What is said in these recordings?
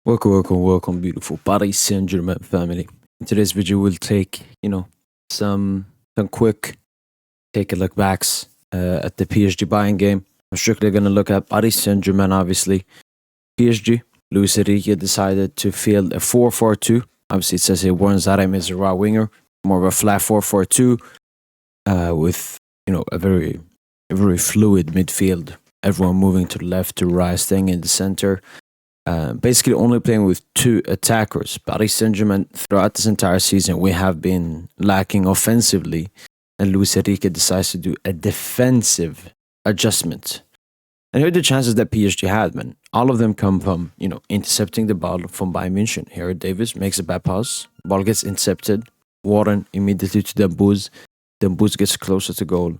Welcome, beautiful Paris Saint-Germain family. In today's video, we'll take, some quick take a look backs at the PSG buying game. I'm strictly going to look at Paris Saint-Germain, obviously. PSG, Luis Enrique decided to field a 4-4-2. Obviously, it says here Warren Zaire is a raw winger, more of a flat 4-4-2 with, a very fluid midfield. Everyone moving to the left, to right, staying in the center. Basically only playing with two attackers. Paris Saint-Germain, throughout this entire season, we have been lacking offensively, and Luis Enrique decides to do a defensive adjustment. And here are the chances that PSG had, man. All of them come from, intercepting the ball from Bayern München. Here, Davis makes a bad pass. Ball gets intercepted. Warren immediately to Dembouz. Dembouz gets closer to goal.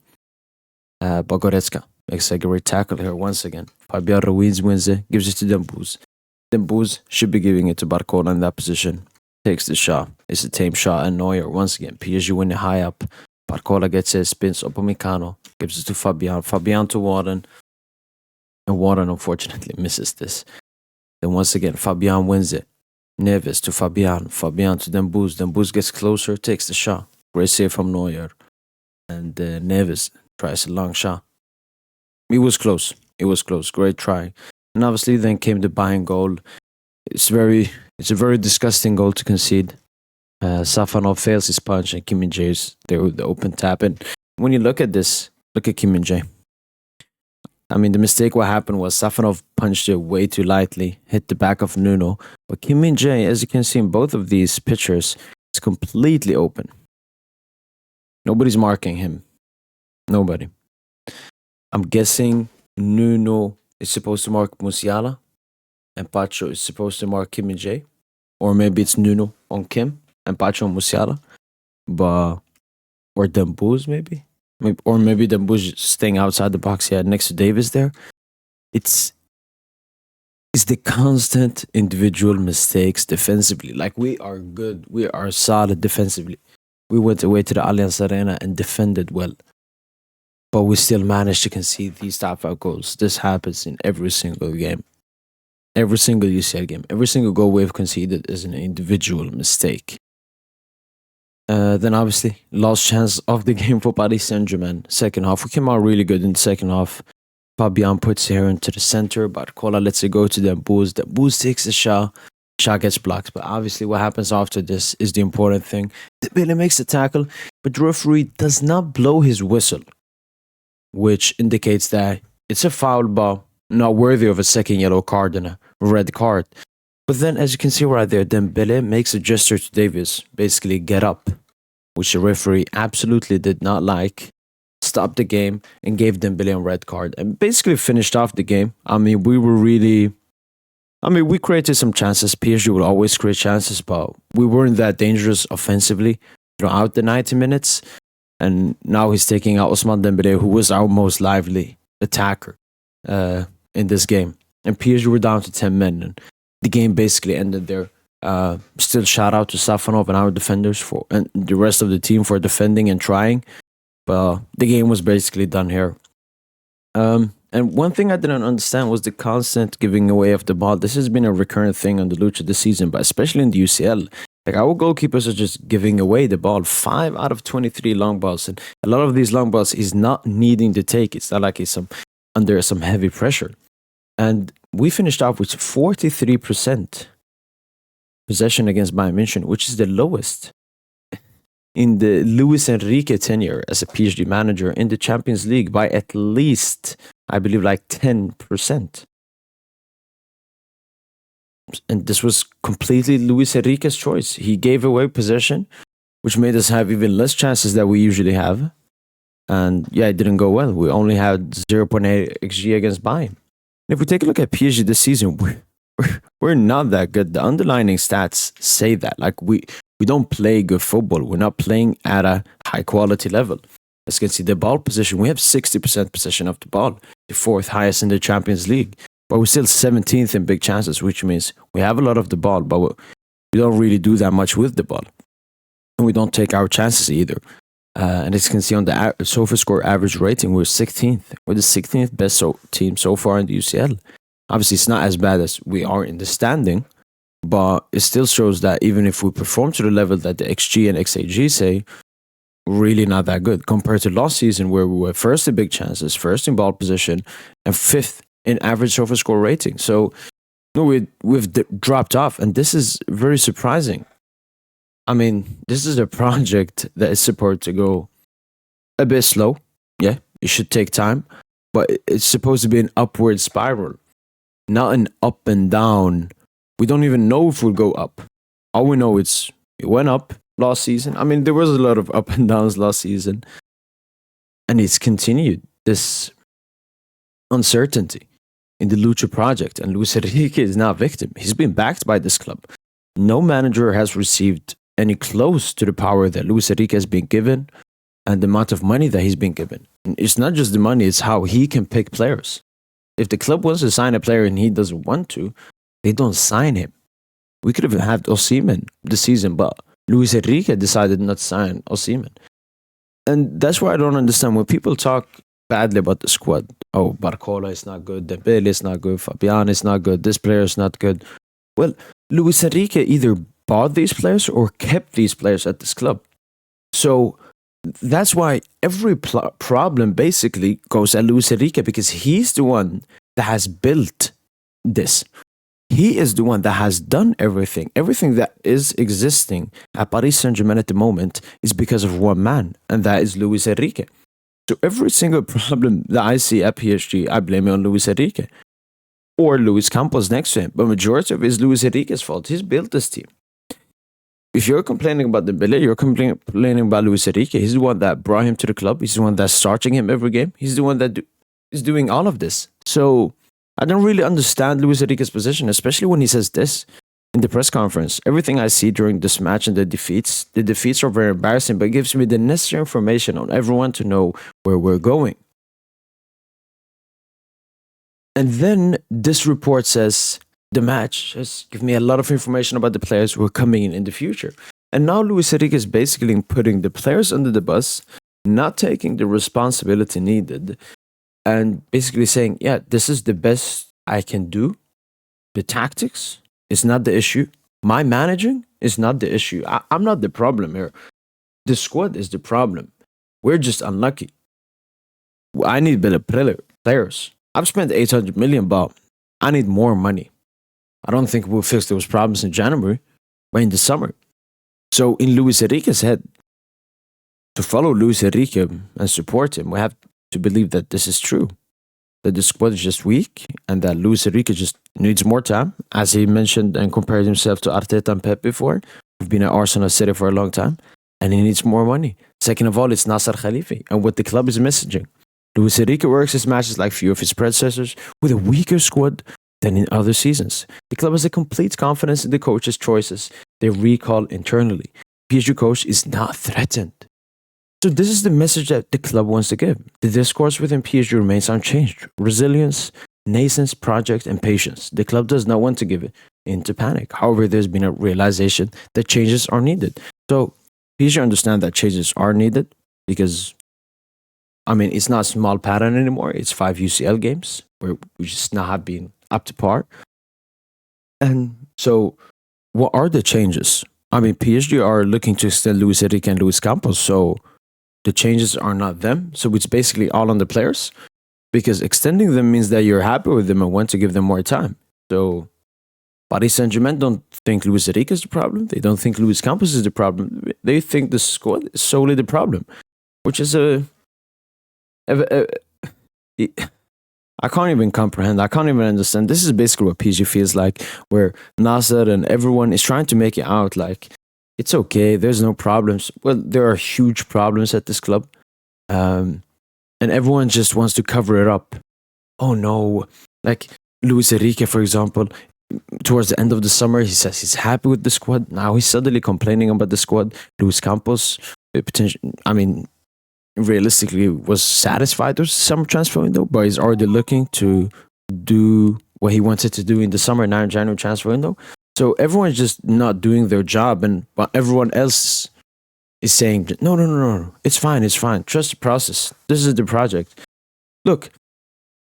Bogoretska makes a great tackle here once again. Fabian Ruiz wins it, gives it to Dembouz. Dembouz should be giving it to Barcola in that position. Takes the shot. It's a tame shot, and Neuer once again. PSG win it high up. Barcola gets it, spins Upamecano, gives it to Fabian. Fabian to Warren. And Warren unfortunately misses this. Then once again, Fabian wins it. Neves to Fabian. Fabian to Dembouz. Dembouz gets closer, takes the shot. Great save from Neuer. And Neves tries a long shot. It was close. Great try. And obviously then came the Bayern goal. It's a very disgusting goal to concede. Safanov fails his punch, and Kim Min-jae's there with the open tap. And when you look at this, look at Kim Min-jae. I mean, the mistake what happened was Safanov punched it way too lightly, hit the back of Nuno. But Kim Min-jae, as you can see in both of these pictures, is completely open. Nobody's marking him. Nobody. I'm guessing Nuno is supposed to mark Musiala and Pacho is supposed to mark Kim Min-jae. Or maybe it's Nuno on Kim and Pacho on Musiala. Or Dembouz maybe. Or maybe Dembouz staying outside the box, next to Davis there. It's the constant individual mistakes defensively. Like, we are good. We are solid defensively. We went away to the Allianz Arena and defended well. But we still managed to concede these top 5 goals. This happens in every single game. Every single UCL game. Every single goal we've conceded is an individual mistake. Then obviously, lost chance of the game for Paris Saint-Germain. Second half, we came out really good in the second half. Fabian puts here into the center, but Barcola lets it go to Dembouz. Dembouz takes the shot. Shot gets blocked. But obviously, what happens after this is the important thing. Dembele makes the tackle, but the referee does not blow his whistle, which indicates that it's a foul ball, not worthy of a second yellow card and a red card. But then, as you can see right there, Dembele makes a gesture to Davis, basically get up, which the referee absolutely did not like, stopped the game, and gave Dembele a red card, and basically finished off the game. I mean, we created some chances. PSG will always create chances, but we weren't that dangerous offensively throughout the 90 minutes. And now he's taking out Ousmane Dembele, who was our most lively attacker in this game. And PSG were down to 10 men. And the game basically ended there. Still shout out to Safanov and our defenders and the rest of the team for defending and trying. But the game was basically done here. And one thing I didn't understand was the constant giving away of the ball. This has been a recurrent thing on the Lucha this season, but especially in the UCL. Like, our goalkeepers are just giving away the ball. 5 out of 23 long balls. And a lot of these long balls he's not needing to take. It's not like he's under some heavy pressure. And we finished off with 43% possession against Bayern München, which is the lowest in the Luis Enrique tenure as a PSG manager in the Champions League by at least, I believe, like 10%. And this was completely Luis Enrique's choice. He gave away possession, which made us have even less chances that we usually have. And it didn't go well. We only had 0.8 XG against Bayern. And if we take a look at PSG this season, we're not that good. The underlying stats say that. Like, we don't play good football. We're not playing at a high quality level. As you can see, the ball position, we have 60% possession of the ball, the 4th highest in the Champions League. But we're still 17th in big chances, which means we have a lot of the ball, but we don't really do that much with the ball. And we don't take our chances either. And as you can see on the SofaScore average rating, we're 16th. We're the 16th best team so far in the UCL. Obviously, it's not as bad as we are in the standing, but it still shows that even if we perform to the level that the XG and XAG say, really not that good compared to last season where we were first in big chances, first in ball position, and fifth in average over score rating. So no, we've dropped off, and this is very surprising. I mean, this is a project that is supposed to go a bit slow. Yeah, it should take time, but it's supposed to be an upward spiral, not an up and down. We don't even know if we'll go up. All we know is it went up last season. I mean, there was a lot of up and downs last season, and it's continued this uncertainty in the Lucha project. And Luis Enrique is not a victim. He's been backed by this club. No manager has received any close to the power that Luis Enrique has been given and the amount of money that he's been given. And it's not just the money, it's how he can pick players. If the club wants to sign a player and he doesn't want to, they don't sign him. We could have had Osimhen this season, but Luis Enrique decided not to sign Osimhen. And that's why I don't understand when people talk badly about the squad. Oh, Barcola is not good, Dembele is not good, Fabian is not good, this player is not good. Well, Luis Enrique either bought these players or kept these players at this club. So that's why every problem basically goes at Luis Enrique, because he's the one that has built this. He is the one that has done everything. Everything that is existing at Paris Saint-Germain at the moment is because of one man, and that is Luis Enrique. So every single problem that I see at PSG, I blame it on Luis Enrique. Or Luis Campos next to him. But majority of it is Luis Enrique's fault. He's built this team. If you're complaining about Dembele, you're complaining about Luis Enrique. He's the one that brought him to the club. He's the one that's starting him every game. He's the one that is doing all of this. So I don't really understand Luis Enrique's position, especially when he says this in the press conference. Everything I see during this match and the defeats are very embarrassing, but it gives me the necessary information on everyone to know where we're going. And then this report says the match has given me a lot of information about the players who are coming in the future. And now Luis Enrique is basically putting the players under the bus, not taking the responsibility needed, and basically saying, yeah, this is the best I can do. The tactics is not the issue. My managing is not the issue. I'm not the problem here. The squad is the problem. We're just unlucky. I need better players. I've spent 800 million, but I need more money. I don't think we'll fix those problems in January, but in the summer. So in Luis Enrique's head, to follow Luis Enrique and support him, we have to believe that this is true. That the squad is just weak and that Luis Enrique just needs more time. As he mentioned and compared himself to Arteta and Pep before. We've been at Arsenal City for a long time. And he needs more money. Second of all, it's Nasser Khalifi and what the club is messaging. Luis Enrique works his matches like few of his predecessors with a weaker squad than in other seasons. The club has a complete confidence in the coach's choices. They recall internally. PSG coach is not threatened. So this is the message that the club wants to give. The discourse within PSG remains unchanged. Resilience, nascence, project, and patience. The club does not want to give it into panic. However, there's been a realization that changes are needed. So PSG understand that changes are needed because, I mean, it's not a small pattern anymore. It's 5 UCL games where we just not have been up to par. And so what are the changes? I mean, PSG are looking to extend Luis Enrique and Luis Campos, so the changes are not them. So it's basically all on the players because extending them means that you're happy with them and want to give them more time. So Paris Saint-Germain don't think Luis Enrique is the problem. They don't think Luis Campos is the problem. They think the squad is solely the problem, which is I can't even comprehend. I can't even understand. This is basically what PSG feels like, where Nasser and everyone is trying to make it out like it's okay, there's no problems. Well, there are huge problems at this club. And everyone just wants to cover it up. Oh no. Like Luis Enrique, for example, towards the end of the summer, he says he's happy with the squad. Now he's suddenly complaining about the squad. Luis Campos, realistically was satisfied with summer transfer window, but he's already looking to do what he wanted to do in the summer, now in January transfer window. So everyone's just not doing their job, and but everyone else is saying, no, it's fine, trust the process. This is the project. Look,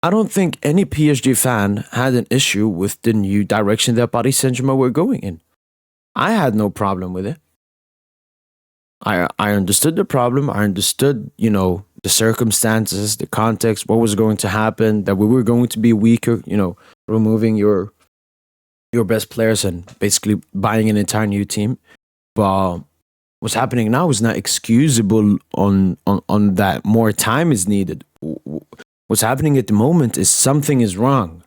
I don't think any PSG fan had an issue with the new direction that Paris Saint-Germain were going in. I had no problem with it. I understood the problem. I understood, the circumstances, the context, what was going to happen, that we were going to be weaker, removing your best players and basically buying an entire new team. But what's happening now is not excusable on that more time is needed. What's happening at the moment is something is wrong.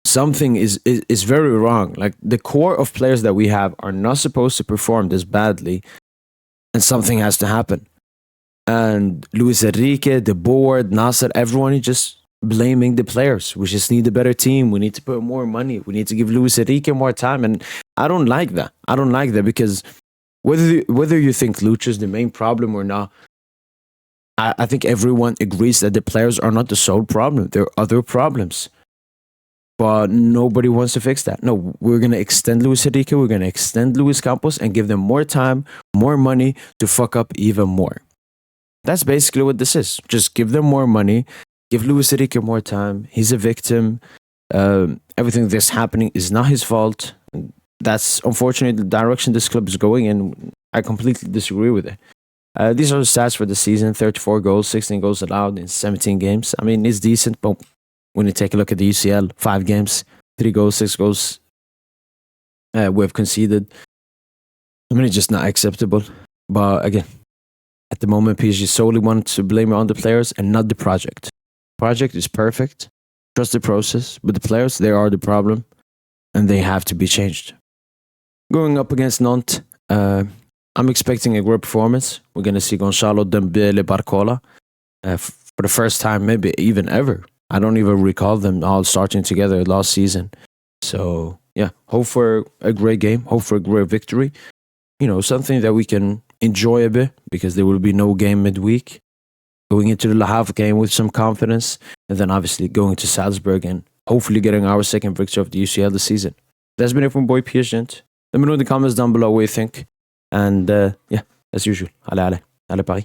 Something is very wrong. Like the core of players that we have are not supposed to perform this badly, and something has to happen. And Luis Enrique, the board, Nasser, everyone is just blaming the players. We just need a better team. We need to put more money. We need to give Luis Enrique more time. And I don't like that. I don't like that because whether you think Lucha is the main problem or not, I think everyone agrees that the players are not the sole problem. There are other problems. But nobody wants to fix that. No, we're going to extend Luis Enrique. We're going to extend Luis Campos and give them more time, more money to fuck up even more. That's basically what this is. Just give them more money. Give Luis Enrique more time. He's a victim. Everything that's happening is not his fault. That's unfortunately the direction this club is going in. I completely disagree with it. These are the stats for the season. 34 goals, 16 goals allowed in 17 games. I mean, it's decent, but when you take a look at the UCL, 5 games, 3 goals, 6 goals we've conceded. I mean, it's just not acceptable. But again, at the moment, PSG solely wants to blame it on the players and not the project. Project is perfect. Trust the process. But the players, they are the problem. And they have to be changed. Going up against Nantes, I'm expecting a great performance. We're going to see Gonçalo Dembélé Barcola for the first time, maybe even ever. I don't even recall them all starting together last season. So, yeah, hope for a great game. Hope for a great victory. Something that we can enjoy a bit because there will be no game midweek. Going into the Le Havre game with some confidence. And then obviously going to Salzburg and hopefully getting our second victory of the UCL this season. That's been it from Boy PSG. Let me know in the comments down below what you think. And yeah, as usual, allez Paris.